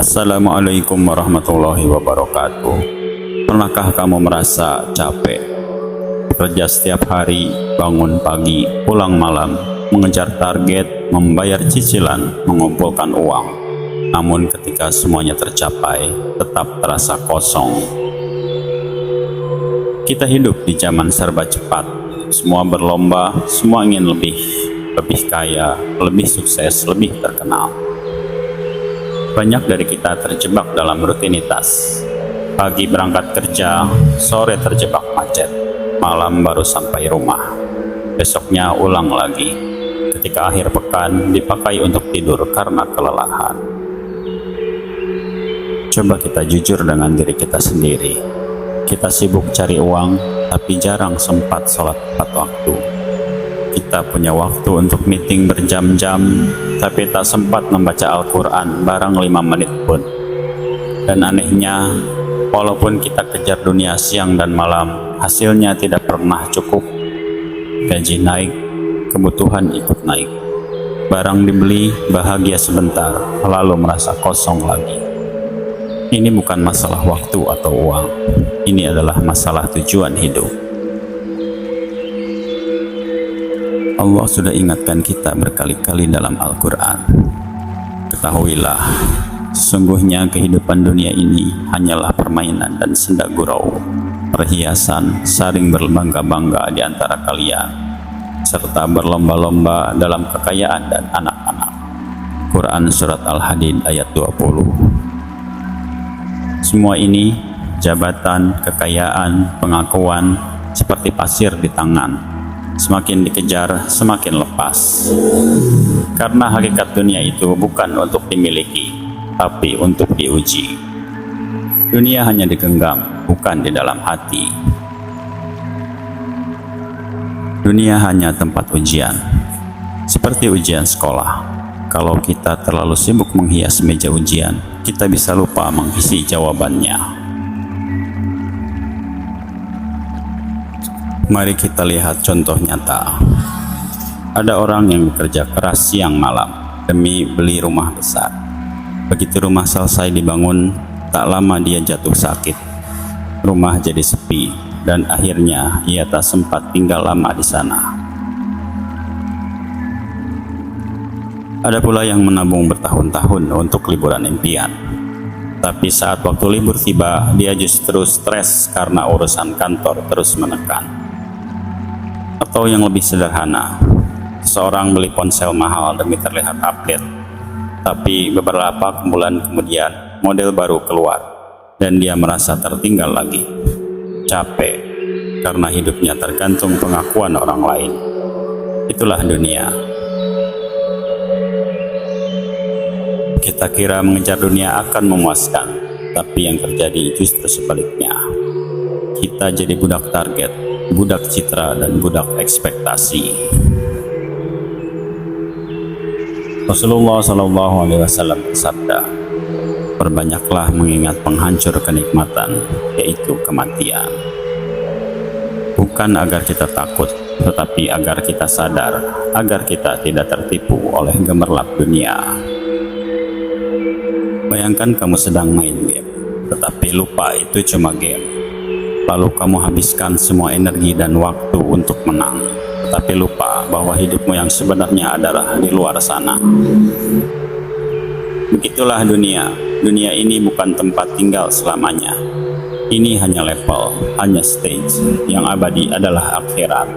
Assalamualaikum warahmatullahi wabarakatuh. Pernahkah kamu merasa capek? Bekerja setiap hari, bangun pagi, pulang malam, mengejar target, membayar cicilan, mengumpulkan uang. Namun ketika semuanya tercapai, tetap terasa kosong. Kita hidup di zaman serba cepat. Semua berlomba, semua ingin lebih kaya, lebih sukses, lebih terkenal. Banyak dari kita terjebak dalam rutinitas. Pagi berangkat kerja, sore terjebak macet, malam baru sampai rumah. Besoknya ulang lagi. Ketika akhir pekan dipakai untuk tidur karena kelelahan. Coba kita jujur dengan diri kita sendiri. Kita sibuk cari uang, tapi jarang sempat sholat tepat waktu. Kita punya waktu untuk meeting berjam-jam, tapi tak sempat membaca Al-Quran barang 5 menit pun. Dan anehnya, walaupun kita kejar dunia siang dan malam, hasilnya tidak pernah cukup. Gaji naik, kebutuhan ikut naik. Barang dibeli, bahagia sebentar, lalu merasa kosong lagi. Ini bukan masalah waktu atau uang, ini adalah masalah tujuan hidup. Allah sudah ingatkan kita berkali-kali dalam Al-Quran. Ketahuilah, sesungguhnya kehidupan dunia ini hanyalah permainan dan senda gurau, perhiasan, saling berbangga-bangga di antara kalian, serta berlomba-lomba dalam kekayaan dan anak-anak. Quran Surat Al-Hadid ayat 20. Semua ini, jabatan, kekayaan, pengakuan, seperti pasir di tangan. Semakin dikejar, semakin lepas. Karena hakikat dunia itu bukan untuk dimiliki, tapi untuk diuji. Dunia hanya digenggam, bukan di dalam hati. Dunia hanya tempat ujian, seperti ujian sekolah. Kalau kita terlalu sibuk menghias meja ujian, kita bisa lupa mengisi jawabannya. Mari kita lihat contoh nyata. Ada orang yang bekerja keras siang malam demi beli rumah besar. Begitu rumah selesai dibangun, tak lama dia jatuh sakit. Rumah jadi sepi dan akhirnya ia tak sempat tinggal lama di sana. Ada pula yang menabung bertahun-tahun untuk liburan impian. Tapi saat waktu libur tiba, dia justru stres karena urusan kantor terus menekan. Atau yang lebih sederhana, seorang beli ponsel mahal demi terlihat update, tapi beberapa bulan kemudian model baru keluar dan dia merasa tertinggal lagi. Capek karena hidupnya tergantung pengakuan orang lain. Itulah dunia. Kita kira mengejar dunia akan memuaskan, tapi yang terjadi justru sebaliknya. Kita jadi budak target, budak citra, dan budak ekspektasi. Rasulullah SAW bersabda, "Perbanyaklah mengingat penghancur kenikmatan, yaitu kematian." Bukan agar kita takut, tetapi agar kita sadar, agar kita tidak tertipu oleh gemerlap dunia. Bayangkan kamu sedang main game, tetapi lupa itu cuma game. Lalu kamu habiskan semua energi dan waktu untuk menang, tetapi lupa bahwa hidupmu yang sebenarnya adalah di luar sana. Begitulah dunia. Dunia ini bukan tempat tinggal selamanya. Ini hanya level, hanya stage. Yang abadi adalah akhirat.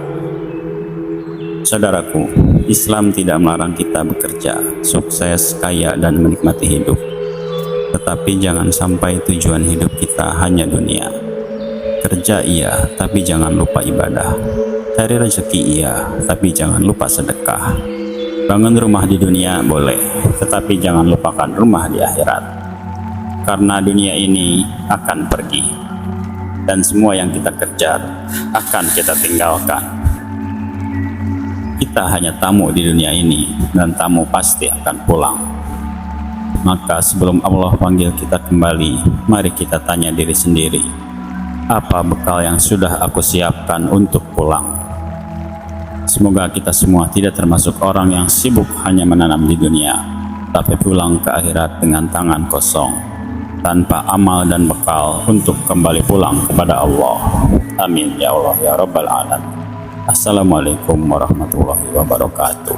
Saudaraku, Islam tidak melarang kita bekerja, sukses, kaya, dan menikmati hidup. Tetapi jangan sampai tujuan hidup kita hanya dunia. Kerja iya, tapi jangan lupa ibadah. Cari rezeki iya, tapi jangan lupa sedekah. Bangun rumah di dunia boleh, tetapi jangan lupakan rumah di akhirat. Karena dunia ini akan pergi, dan semua yang kita kejar akan kita tinggalkan. Kita hanya tamu di dunia ini, dan tamu pasti akan pulang. Maka sebelum Allah panggil kita kembali, mari kita tanya diri sendiri, apa bekal yang sudah aku siapkan untuk pulang? Semoga kita semua tidak termasuk orang yang sibuk hanya menanam di dunia, tapi pulang ke akhirat dengan tangan kosong, tanpa amal dan bekal untuk kembali pulang kepada Allah. Amin ya Allah ya Rabbal Alamin. Assalamualaikum warahmatullahi wabarakatuh.